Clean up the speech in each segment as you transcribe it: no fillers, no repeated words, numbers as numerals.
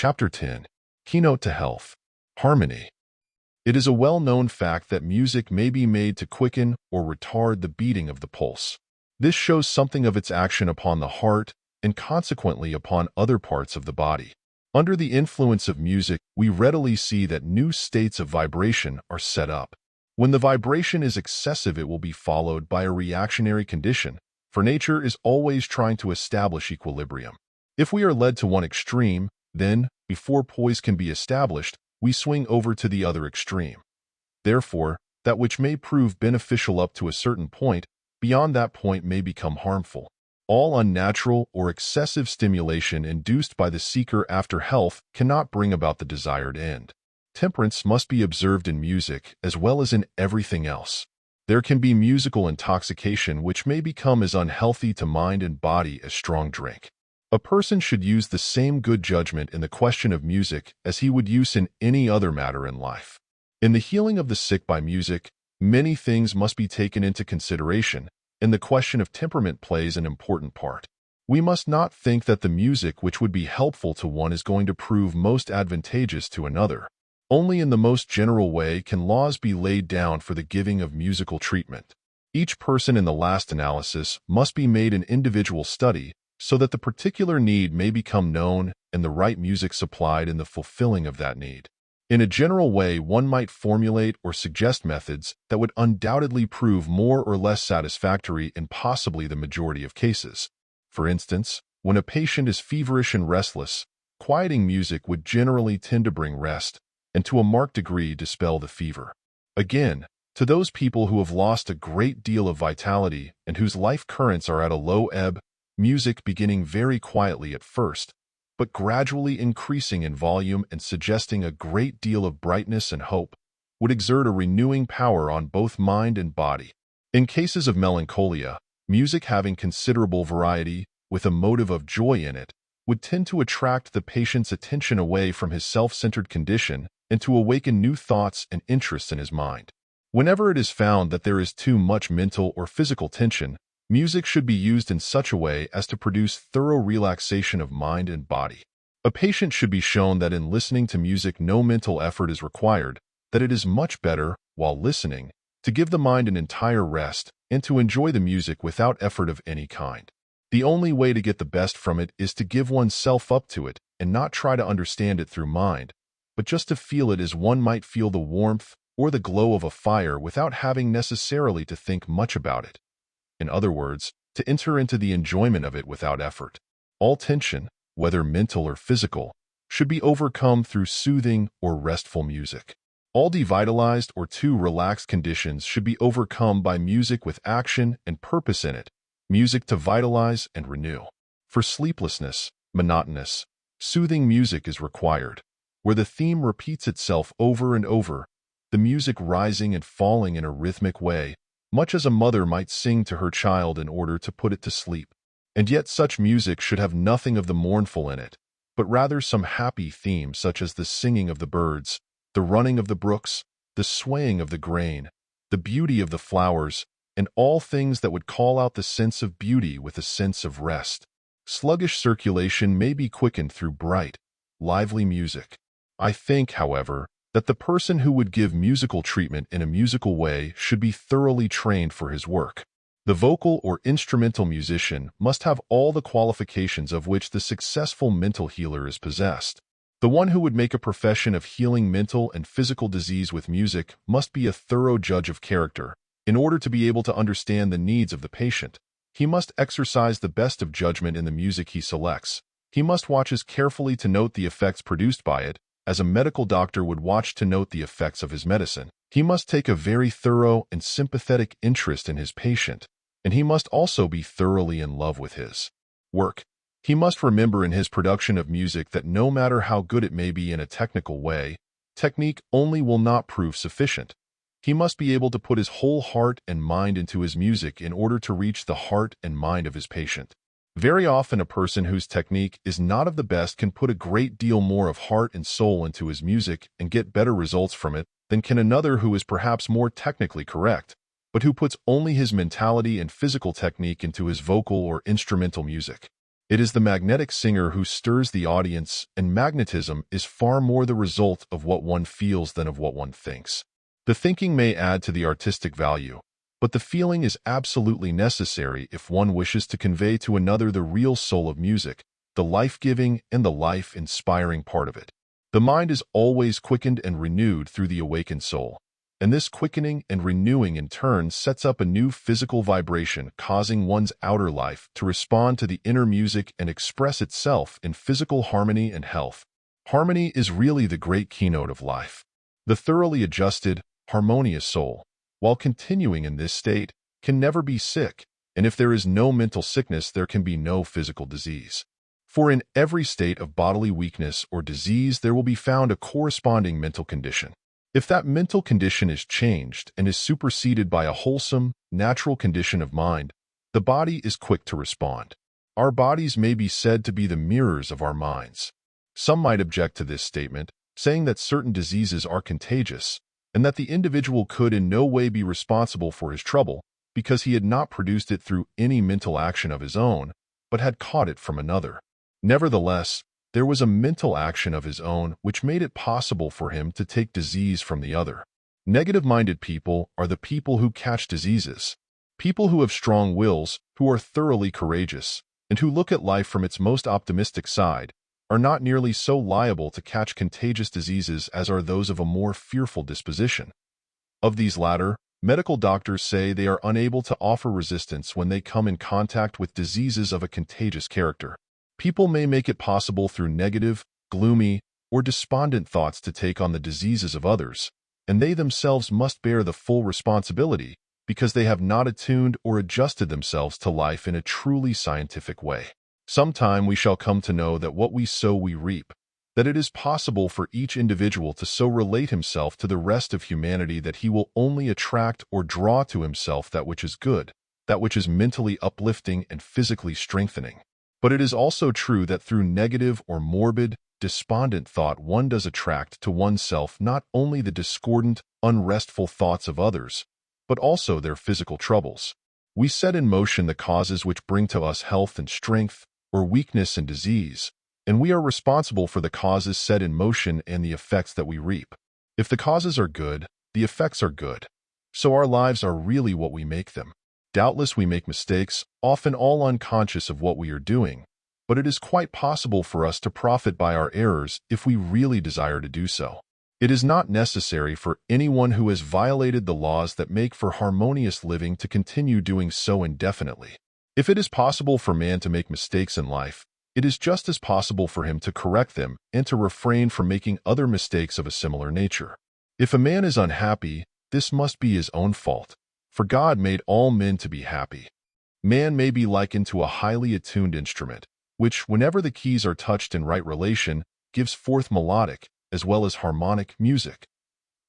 Chapter 10. Keynote to Health. Harmony. It is a well-known fact that music may be made to quicken or retard the beating of the pulse. This shows something of its action upon the heart and consequently upon other parts of the body. Under the influence of music, we readily see that new states of vibration are set up. When the vibration is excessive, it will be followed by a reactionary condition, for nature is always trying to establish equilibrium. If we are led to one extreme, then, before poise can be established, we swing over to the other extreme. Therefore, that which may prove beneficial up to a certain point, beyond that point may become harmful. All unnatural or excessive stimulation induced by the seeker after health cannot bring about the desired end. Temperance must be observed in music as well as in everything else. There can be musical intoxication which may become as unhealthy to mind and body as strong drink. A person should use the same good judgment in the question of music as he would use in any other matter in life. In the healing of the sick by music, many things must be taken into consideration, and the question of temperament plays an important part. We must not think that the music which would be helpful to one is going to prove most advantageous to another. Only in the most general way can laws be laid down for the giving of musical treatment. Each person in the last analysis must be made an individual study, so that the particular need may become known and the right music supplied in the fulfilling of that need. In a general way, one might formulate or suggest methods that would undoubtedly prove more or less satisfactory in possibly the majority of cases. For instance, when a patient is feverish and restless, quieting music would generally tend to bring rest and to a marked degree dispel the fever. Again, to those people who have lost a great deal of vitality and whose life currents are at a low ebb, music beginning very quietly at first, but gradually increasing in volume and suggesting a great deal of brightness and hope, would exert a renewing power on both mind and body. In cases of melancholia, music having considerable variety, with a motive of joy in it, would tend to attract the patient's attention away from his self-centered condition and to awaken new thoughts and interests in his mind. Whenever it is found that there is too much mental or physical tension, music should be used in such a way as to produce thorough relaxation of mind and body. A patient should be shown that in listening to music no mental effort is required, that it is much better, while listening, to give the mind an entire rest and to enjoy the music without effort of any kind. The only way to get the best from it is to give oneself up to it and not try to understand it through mind, but just to feel it as one might feel the warmth or the glow of a fire without having necessarily to think much about it. In other words, to enter into the enjoyment of it without effort. All tension, whether mental or physical, should be overcome through soothing or restful music. All devitalized or too relaxed conditions should be overcome by music with action and purpose in it, music to vitalize and renew. For sleeplessness, monotonous, soothing music is required, where the theme repeats itself over and over, the music rising and falling in a rhythmic way, much as a mother might sing to her child in order to put it to sleep. And yet such music should have nothing of the mournful in it, but rather some happy theme such as the singing of the birds, the running of the brooks, the swaying of the grain, the beauty of the flowers, and all things that would call out the sense of beauty with a sense of rest. Sluggish circulation may be quickened through bright, lively music. I think, however, that the person who would give musical treatment in a musical way should be thoroughly trained for his work. The vocal or instrumental musician must have all the qualifications of which the successful mental healer is possessed. The one who would make a profession of healing mental and physical disease with music must be a thorough judge of character. In order to be able to understand the needs of the patient, he must exercise the best of judgment in the music he selects. He must watch as carefully to note the effects produced by it, as a medical doctor would watch to note the effects of his medicine. He must take a very thorough and sympathetic interest in his patient, and he must also be thoroughly in love with his work. He must remember in his production of music that no matter how good it may be in a technical way, technique only will not prove sufficient. He must be able to put his whole heart and mind into his music in order to reach the heart and mind of his patient. Very often a person whose technique is not of the best can put a great deal more of heart and soul into his music and get better results from it than can another who is perhaps more technically correct, but who puts only his mentality and physical technique into his vocal or instrumental music. It is the magnetic singer who stirs the audience, and magnetism is far more the result of what one feels than of what one thinks. The thinking may add to the artistic value, but the feeling is absolutely necessary if one wishes to convey to another the real soul of music, the life-giving and the life-inspiring part of it. The mind is always quickened and renewed through the awakened soul, and this quickening and renewing in turn sets up a new physical vibration, causing one's outer life to respond to the inner music and express itself in physical harmony and health. Harmony is really the great keynote of life. The thoroughly adjusted, harmonious soul, while continuing in this state, can never be sick, and if there is no mental sickness, there can be no physical disease. For in every state of bodily weakness or disease, there will be found a corresponding mental condition. If that mental condition is changed and is superseded by a wholesome, natural condition of mind, the body is quick to respond. Our bodies may be said to be the mirrors of our minds. Some might object to this statement, saying that certain diseases are contagious, and that the individual could in no way be responsible for his trouble because he had not produced it through any mental action of his own, but had caught it from another. Nevertheless, there was a mental action of his own which made it possible for him to take disease from the other. Negative-minded people are the people who catch diseases. People who have strong wills, who are thoroughly courageous, and who look at life from its most optimistic side, are not nearly so liable to catch contagious diseases as are those of a more fearful disposition. Of these latter, medical doctors say they are unable to offer resistance when they come in contact with diseases of a contagious character. People may make it possible through negative, gloomy, or despondent thoughts to take on the diseases of others, and they themselves must bear the full responsibility because they have not attuned or adjusted themselves to life in a truly scientific way. Sometime we shall come to know that what we sow we reap, that it is possible for each individual to so relate himself to the rest of humanity that he will only attract or draw to himself that which is good, that which is mentally uplifting and physically strengthening. But it is also true that through negative or morbid, despondent thought one does attract to oneself not only the discordant, unrestful thoughts of others, but also their physical troubles. We set in motion the causes which bring to us health and strength, or weakness and disease, and we are responsible for the causes set in motion and the effects that we reap. If the causes are good, the effects are good. So our lives are really what we make them. Doubtless we make mistakes, often all unconscious of what we are doing, but it is quite possible for us to profit by our errors if we really desire to do so. It is not necessary for anyone who has violated the laws that make for harmonious living to continue doing so indefinitely. If it is possible for man to make mistakes in life, it is just as possible for him to correct them and to refrain from making other mistakes of a similar nature. If a man is unhappy, this must be his own fault. For God made all men to be happy. Man may be likened to a highly attuned instrument, which, whenever the keys are touched in right relation, gives forth melodic, as well as harmonic music.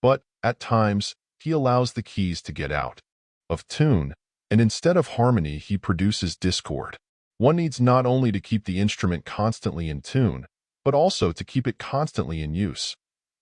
But, at times, he allows the keys to get out of tune, and instead of harmony he produces discord. One needs not only to keep the instrument constantly in tune, but also to keep it constantly in use.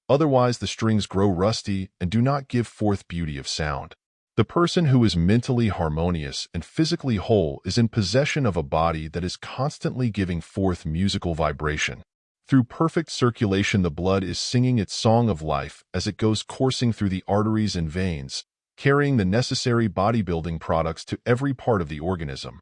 Otherwise the strings grow rusty and do not give forth beauty of sound. The person who is mentally harmonious and physically whole is in possession of a body that is constantly giving forth musical vibration. Through perfect circulation, the blood is singing its song of life as it goes coursing through the arteries and veins, carrying the necessary bodybuilding products to every part of the organism.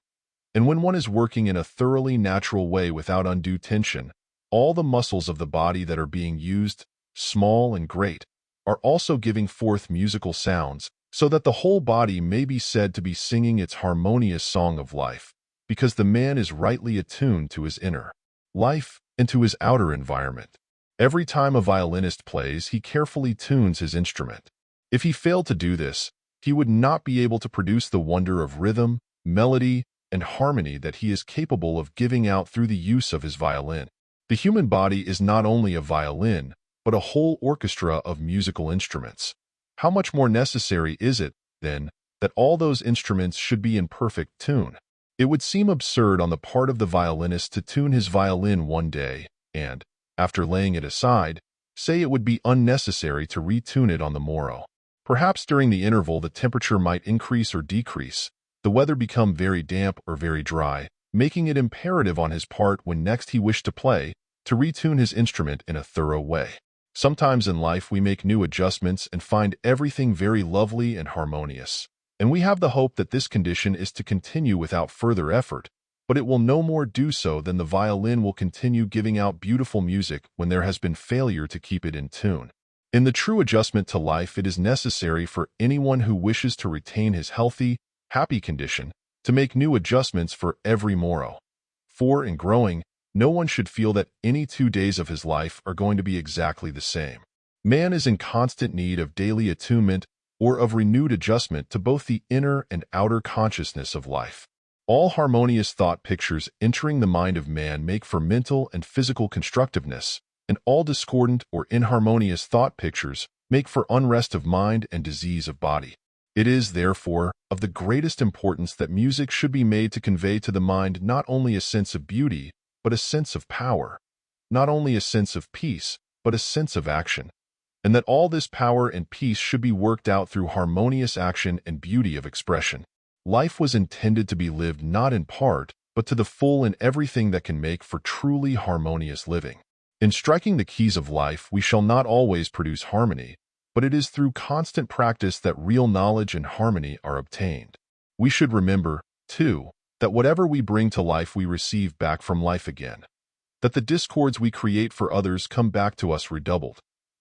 And when one is working in a thoroughly natural way without undue tension, all the muscles of the body that are being used, small and great, are also giving forth musical sounds, so that the whole body may be said to be singing its harmonious song of life, because the man is rightly attuned to his inner life and to his outer environment. Every time a violinist plays, he carefully tunes his instrument. If he failed to do this, he would not be able to produce the wonder of rhythm, melody, and harmony that he is capable of giving out through the use of his violin. The human body is not only a violin, but a whole orchestra of musical instruments. How much more necessary is it, then, that all those instruments should be in perfect tune? It would seem absurd on the part of the violinist to tune his violin one day and, after laying it aside, say it would be unnecessary to retune it on the morrow. Perhaps during the interval the temperature might increase or decrease, the weather become very damp or very dry, making it imperative on his part when next he wished to play, to retune his instrument in a thorough way. Sometimes in life we make new adjustments and find everything very lovely and harmonious, and we have the hope that this condition is to continue without further effort, but it will no more do so than the violin will continue giving out beautiful music when there has been failure to keep it in tune. In the true adjustment to life, it is necessary for anyone who wishes to retain his healthy, happy condition to make new adjustments for every morrow. For in growing, no one should feel that any 2 days of his life are going to be exactly the same. Man is in constant need of daily attunement or of renewed adjustment to both the inner and outer consciousness of life. All harmonious thought pictures entering the mind of man make for mental and physical constructiveness, and all discordant or inharmonious thought pictures make for unrest of mind and disease of body. It is, therefore, of the greatest importance that music should be made to convey to the mind not only a sense of beauty, but a sense of power, not only a sense of peace, but a sense of action, and that all this power and peace should be worked out through harmonious action and beauty of expression. Life was intended to be lived not in part, but to the full in everything that can make for truly harmonious living. In striking the keys of life, we shall not always produce harmony, but it is through constant practice that real knowledge and harmony are obtained. We should remember, too, that whatever we bring to life we receive back from life again, that the discords we create for others come back to us redoubled,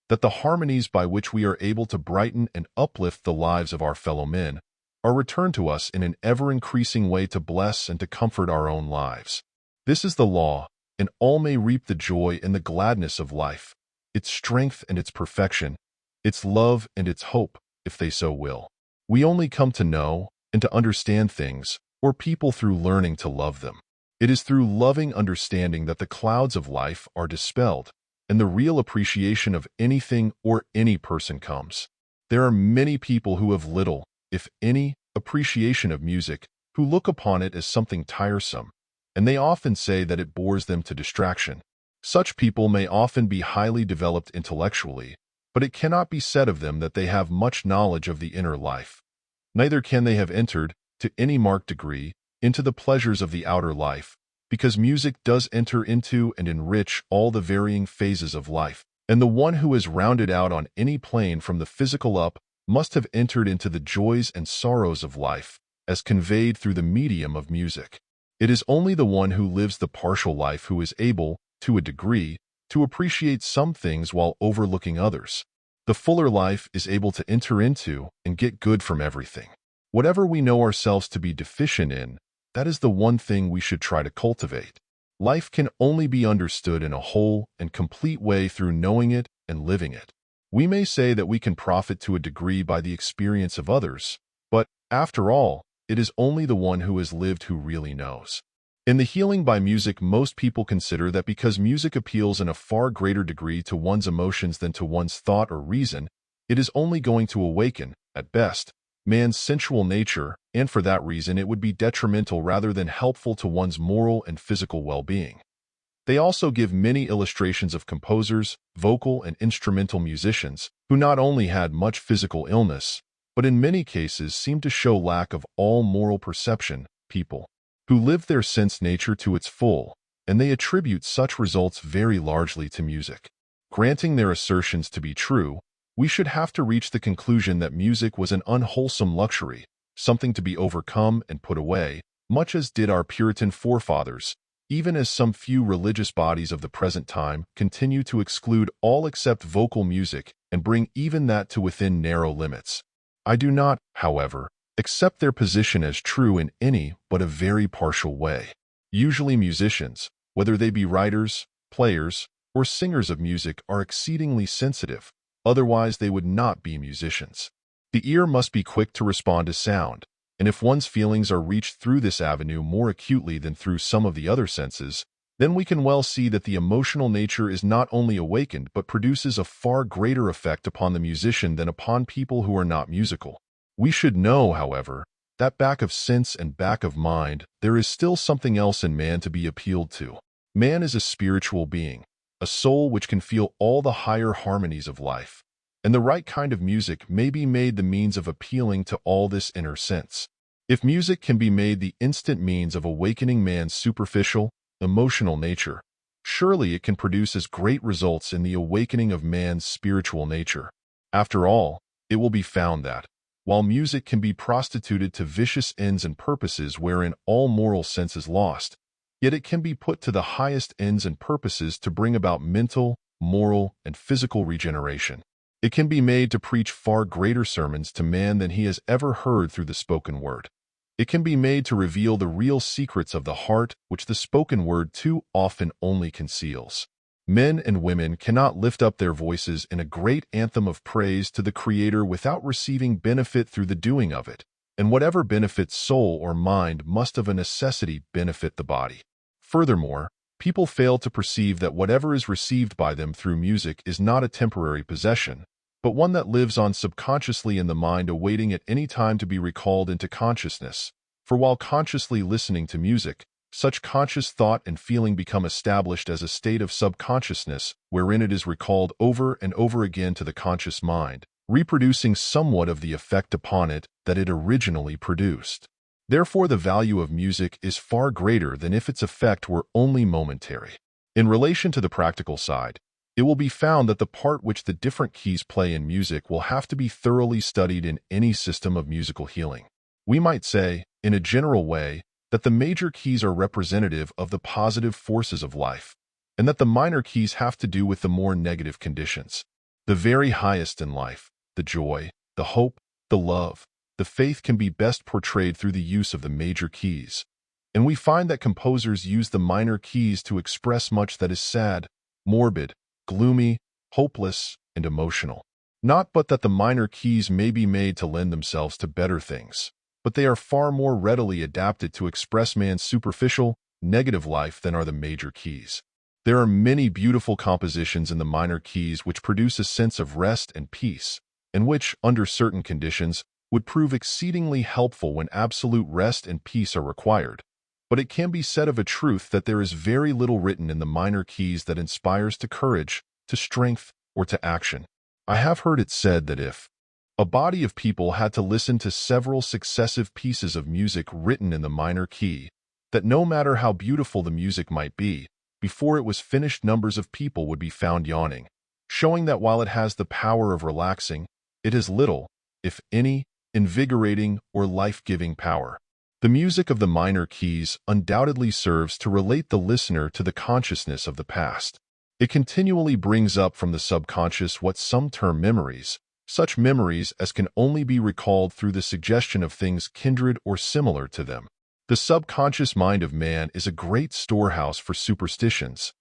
that the harmonies by which we are able to brighten and uplift the lives of our fellow men are returned to us in an ever-increasing way to bless and to comfort our own lives. This is the law, and all may reap the joy and the gladness of life, its strength and its perfection, its love and its hope, if they so will. We only come to know and to understand things or people through learning to love them. It is through loving understanding that the clouds of life are dispelled, and the real appreciation of anything or any person comes. There are many people who have little, if any, appreciation of music, who look upon it as something tiresome, and they often say that it bores them to distraction. Such people may often be highly developed intellectually, but it cannot be said of them that they have much knowledge of the inner life. Neither can they have entered, to any marked degree, into the pleasures of the outer life, because music does enter into and enrich all the varying phases of life, and the one who is rounded out on any plane from the physical up must have entered into the joys and sorrows of life, as conveyed through the medium of music. It is only the one who lives the partial life who is able, to a degree, to appreciate some things while overlooking others. The fuller life is able to enter into and get good from everything. Whatever we know ourselves to be deficient in, that is the one thing we should try to cultivate. Life can only be understood in a whole and complete way through knowing it and living it. We may say that we can profit to a degree by the experience of others, but, after all, it is only the one who has lived who really knows. In the healing by music, most people consider that because music appeals in a far greater degree to one's emotions than to one's thought or reason, it is only going to awaken, at best, man's sensual nature, and for that reason it would be detrimental rather than helpful to one's moral and physical well-being. They also give many illustrations of composers, vocal and instrumental musicians, who not only had much physical illness, but in many cases seem to show lack of all moral perception, people who live their sense nature to its full, and they attribute such results very largely to music. Granting their assertions to be true, we should have to reach the conclusion that music was an unwholesome luxury, something to be overcome and put away, much as did our Puritan forefathers, even as some few religious bodies of the present time continue to exclude all except vocal music and bring even that to within narrow limits. I do not, however, accept their position as true in any but a very partial way. Usually musicians, whether they be writers, players, or singers of music, are exceedingly sensitive, otherwise they would not be musicians. The ear must be quick to respond to sound, and if one's feelings are reached through this avenue more acutely than through some of the other senses, then we can well see that the emotional nature is not only awakened but produces a far greater effect upon the musician than upon people who are not musical. We should know, however, that back of sense and back of mind, there is still something else in man to be appealed to. Man is a spiritual being, a soul which can feel all the higher harmonies of life, and the right kind of music may be made the means of appealing to all this inner sense. If music can be made the instant means of awakening man's superficial, emotional nature, surely it can produce as great results in the awakening of man's spiritual nature. After all, it will be found that, while music can be prostituted to vicious ends and purposes wherein all moral sense is lost, yet it can be put to the highest ends and purposes to bring about mental, moral, and physical regeneration. It can be made to preach far greater sermons to man than he has ever heard through the spoken word. It can be made to reveal the real secrets of the heart which the spoken word too often only conceals. Men and women cannot lift up their voices in a great anthem of praise to the Creator without receiving benefit through the doing of it, and whatever benefits soul or mind must of a necessity benefit the body. Furthermore, people fail to perceive that whatever is received by them through music is not a temporary possession, but one that lives on subconsciously in the mind, awaiting at any time to be recalled into consciousness. For while consciously listening to music, such conscious thought and feeling become established as a state of subconsciousness, wherein it is recalled over and over again to the conscious mind, reproducing somewhat of the effect upon it that it originally produced. Therefore, the value of music is far greater than if its effect were only momentary. In relation to the practical side, it will be found that the part which the different keys play in music will have to be thoroughly studied in any system of musical healing. We might say, in a general way, that the major keys are representative of the positive forces of life, and that the minor keys have to do with the more negative conditions. The very highest in life, the joy, the hope, the love, the faith can be best portrayed through the use of the major keys. And we find that composers use the minor keys to express much that is sad, morbid, gloomy, hopeless, and emotional. Not but that the minor keys may be made to lend themselves to better things, but they are far more readily adapted to express man's superficial, negative life than are the major keys. There are many beautiful compositions in the minor keys which produce a sense of rest and peace, and which, under certain conditions, would prove exceedingly helpful when absolute rest and peace are required. But it can be said of a truth that there is very little written in the minor keys that inspires to courage, to strength, or to action. I have heard it said that if a body of people had to listen to several successive pieces of music written in the minor key, that no matter how beautiful the music might be, before it was finished numbers of people would be found yawning, showing that while it has the power of relaxing, it has little, if any, invigorating or life-giving power. The music of the minor keys undoubtedly serves to relate the listener to the consciousness of the past. It continually brings up from the subconscious what some term memories, such memories as can only be recalled through the suggestion of things kindred or similar to them. The subconscious mind of man is a great storehouse for superstitions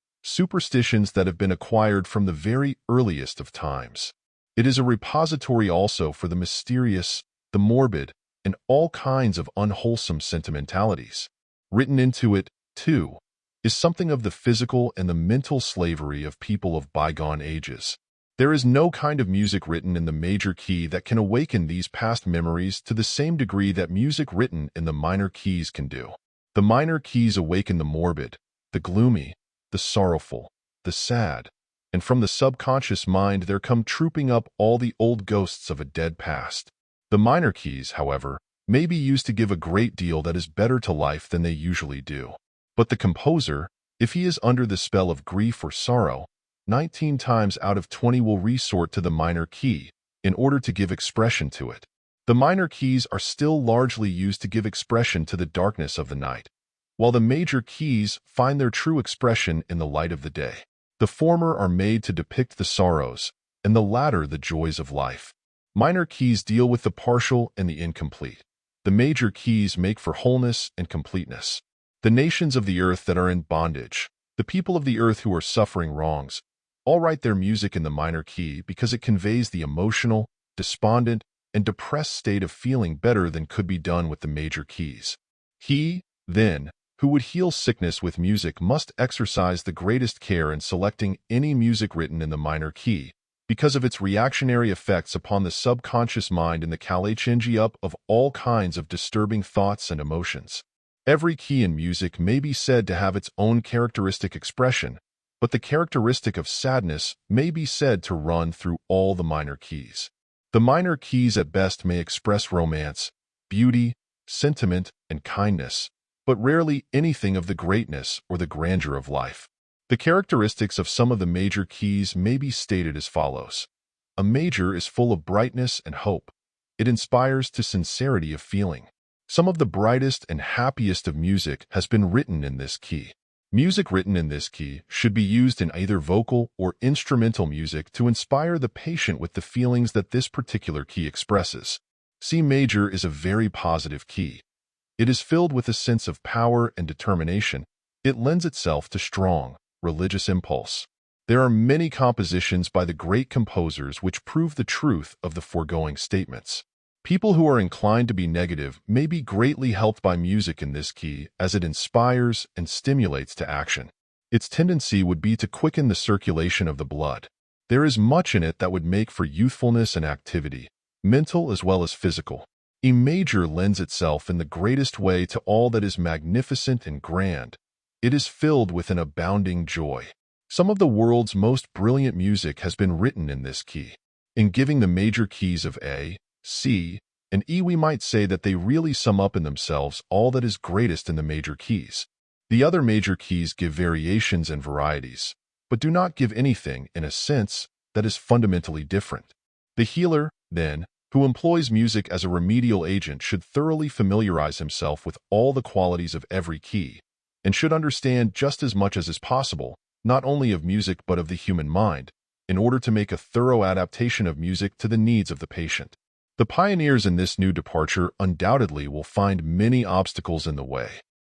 that have been acquired from the very earliest of times. It is a repository also for the mysterious, the morbid, and all kinds of unwholesome sentimentalities. Written into it, too, is something of the physical and the mental slavery of people of bygone ages. There is no kind of music written in the major key that can awaken these past memories to the same degree that music written in the minor keys can do. The minor keys awaken the morbid, the gloomy, the sorrowful, the sad, and from the subconscious mind there come trooping up all the old ghosts of a dead past. The minor keys, however, may be used to give a great deal that is better to life than they usually do. But the composer, if he is under the spell of grief or sorrow, 19 times out of 20 will resort to the minor key in order to give expression to it. The minor keys are still largely used to give expression to the darkness of the night, while the major keys find their true expression in the light of the day. The former are made to depict the sorrows, and the latter the joys of life. Minor keys deal with the partial and the incomplete. The major keys make for wholeness and completeness. The nations of the earth that are in bondage, the people of the earth who are suffering wrongs, all write their music in the minor key because it conveys the emotional, despondent, and depressed state of feeling better than could be done with the major keys. He, then, who would heal sickness with music must exercise the greatest care in selecting any music written in the minor key, because of its reactionary effects upon the subconscious mind and the changing up of all kinds of disturbing thoughts and emotions. Every key in music may be said to have its own characteristic expression, but the characteristic of sadness may be said to run through all the minor keys. The minor keys at best may express romance, beauty, sentiment, and kindness, but rarely anything of the greatness or the grandeur of life. The characteristics of some of the major keys may be stated as follows. A major is full of brightness and hope. It inspires to sincerity of feeling. Some of the brightest and happiest of music has been written in this key. Music written in this key should be used in either vocal or instrumental music to inspire the patient with the feelings that this particular key expresses. C major is a very positive key. It is filled with a sense of power and determination. It lends itself to strong, religious impulse. There are many compositions by the great composers which prove the truth of the foregoing statements. People who are inclined to be negative may be greatly helped by music in this key as it inspires and stimulates to action. Its tendency would be to quicken the circulation of the blood. There is much in it that would make for youthfulness and activity, mental as well as physical. E major lends itself in the greatest way to all that is magnificent and grand. It is filled with an abounding joy. Some of the world's most brilliant music has been written in this key. In giving the major keys of A, C, and E, we might say that they really sum up in themselves all that is greatest in the major keys. The other major keys give variations and varieties, but do not give anything, in a sense, that is fundamentally different. The healer, then, who employs music as a remedial agent should thoroughly familiarize himself with all the qualities of every key, and should understand just as much as is possible, not only of music but of the human mind, in order to make a thorough adaptation of music to the needs of the patient. The pioneers in this new departure undoubtedly will find many obstacles in the way.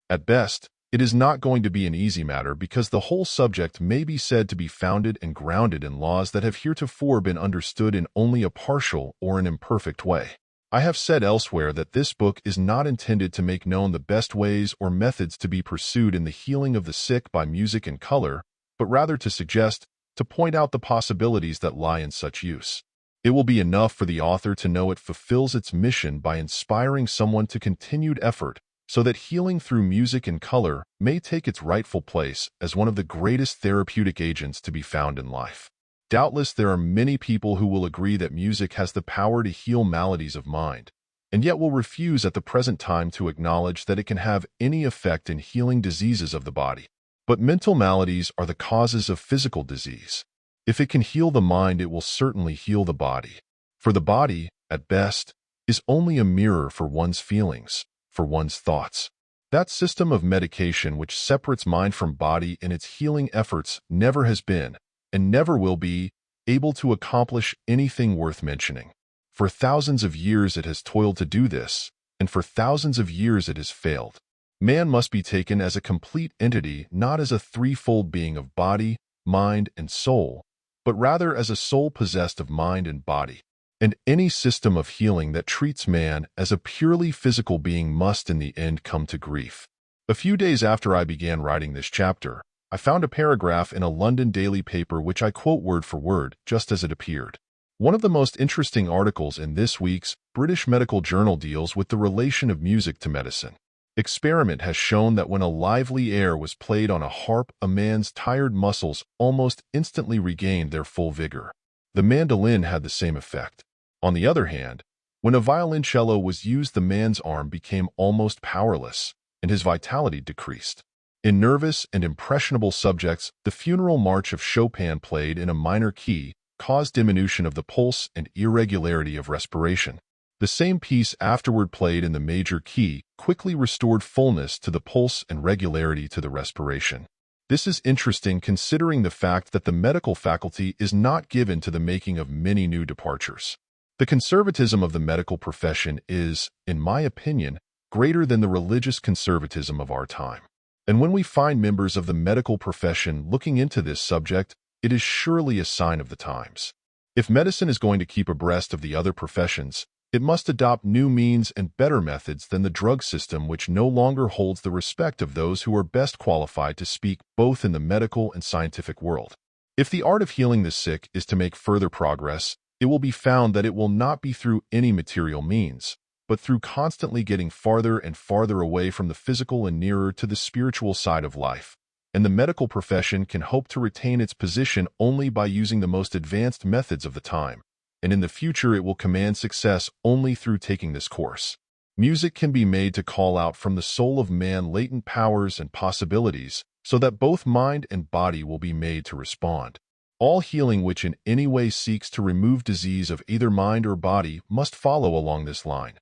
At best, it is not going to be an easy matter because the whole subject may be said to be founded and grounded in laws that have heretofore been understood in only a partial or an imperfect way. I have said elsewhere that this book is not intended to make known the best ways or methods to be pursued in the healing of the sick by music and color, but rather to suggest, to point out the possibilities that lie in such use. It will be enough for the author to know it fulfills its mission by inspiring someone to continued effort, so that healing through music and color may take its rightful place as one of the greatest therapeutic agents to be found in life. Doubtless there are many people who will agree that music has the power to heal maladies of mind, and yet will refuse at the present time to acknowledge that it can have any effect in healing diseases of the body. But mental maladies are the causes of physical disease. If it can heal the mind, it will certainly heal the body. For the body, at best, is only a mirror for one's feelings, for one's thoughts. That system of medication which separates mind from body in its healing efforts never has been, and never will be, able to accomplish anything worth mentioning. For thousands of years it has toiled to do this, and for thousands of years it has failed. Man must be taken as a complete entity, not as a threefold being of body, mind, and soul, but rather as a soul possessed of mind and body. And any system of healing that treats man as a purely physical being must in the end come to grief. A few days after I began writing this chapter, I found a paragraph in a London daily paper which I quote word for word, just as it appeared. One of the most interesting articles in this week's British Medical Journal deals with the relation of music to medicine. Experiment has shown that when a lively air was played on a harp, a man's tired muscles almost instantly regained their full vigor. The mandolin had the same effect. On the other hand, when a violoncello was used, the man's arm became almost powerless, and his vitality decreased. In nervous and impressionable subjects, the funeral march of Chopin played in a minor key caused diminution of the pulse and irregularity of respiration. The same piece afterward played in the major key quickly restored fullness to the pulse and regularity to the respiration. This is interesting considering the fact that the medical faculty is not given to the making of many new departures. The conservatism of the medical profession is, in my opinion, greater than the religious conservatism of our time. And when we find members of the medical profession looking into this subject, it is surely a sign of the times. If medicine is going to keep abreast of the other professions, it must adopt new means and better methods than the drug system, which no longer holds the respect of those who are best qualified to speak both in the medical and scientific world. If the art of healing the sick is to make further progress, it will be found that it will not be through any material means, but through constantly getting farther and farther away from the physical and nearer to the spiritual side of life. And the medical profession can hope to retain its position only by using the most advanced methods of the time. And in the future it will command success only through taking this course. Music can be made to call out from the soul of man latent powers and possibilities so that both mind and body will be made to respond. All healing which in any way seeks to remove disease of either mind or body must follow along this line.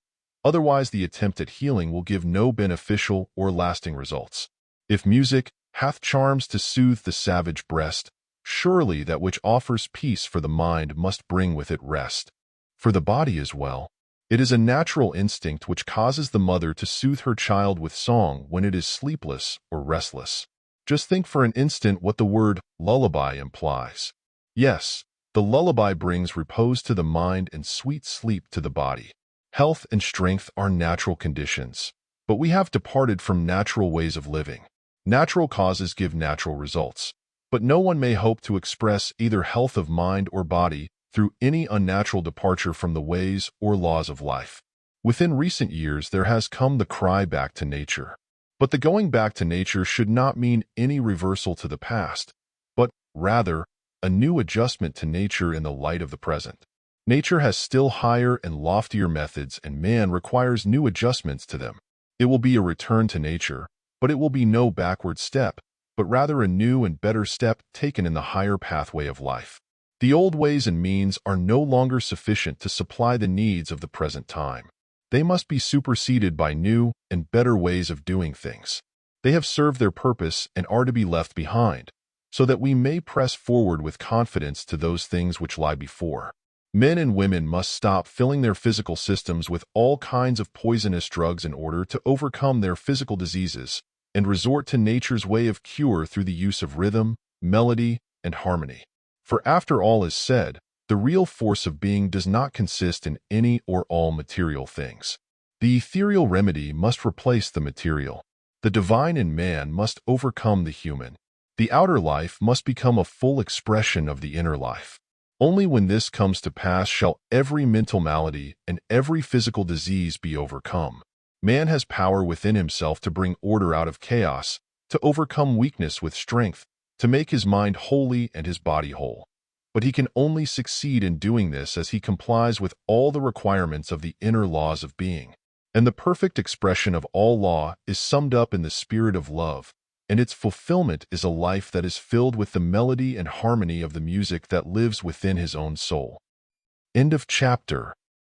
Otherwise, the attempt at healing will give no beneficial or lasting results. If music hath charms to soothe the savage breast, surely that which offers peace for the mind must bring with it rest. For the body as well, it is a natural instinct which causes the mother to soothe her child with song when it is sleepless or restless. Just think for an instant what the word lullaby implies. Yes, the lullaby brings repose to the mind and sweet sleep to the body. Health and strength are natural conditions, but we have departed from natural ways of living. Natural causes give natural results, but no one may hope to express either health of mind or body through any unnatural departure from the ways or laws of life. Within recent years, there has come the cry back to nature. But the going back to nature should not mean any reversal to the past, but rather a new adjustment to nature in the light of the present. Nature has still higher and loftier methods, and man requires new adjustments to them. It will be a return to nature, but it will be no backward step, but rather a new and better step taken in the higher pathway of life. The old ways and means are no longer sufficient to supply the needs of the present time. They must be superseded by new and better ways of doing things. They have served their purpose and are to be left behind, so that we may press forward with confidence to those things which lie before. Men and women must stop filling their physical systems with all kinds of poisonous drugs in order to overcome their physical diseases, and resort to nature's way of cure through the use of rhythm, melody, and harmony. For after all is said, the real force of being does not consist in any or all material things. The ethereal remedy must replace the material. The divine in man must overcome the human. The outer life must become a full expression of the inner life. Only when this comes to pass shall every mental malady and every physical disease be overcome. Man has power within himself to bring order out of chaos, to overcome weakness with strength, to make his mind holy and his body whole. But he can only succeed in doing this as he complies with all the requirements of the inner laws of being. And the perfect expression of all law is summed up in the spirit of love, and its fulfillment is a life that is filled with the melody and harmony of the music that lives within his own soul. End of chapter.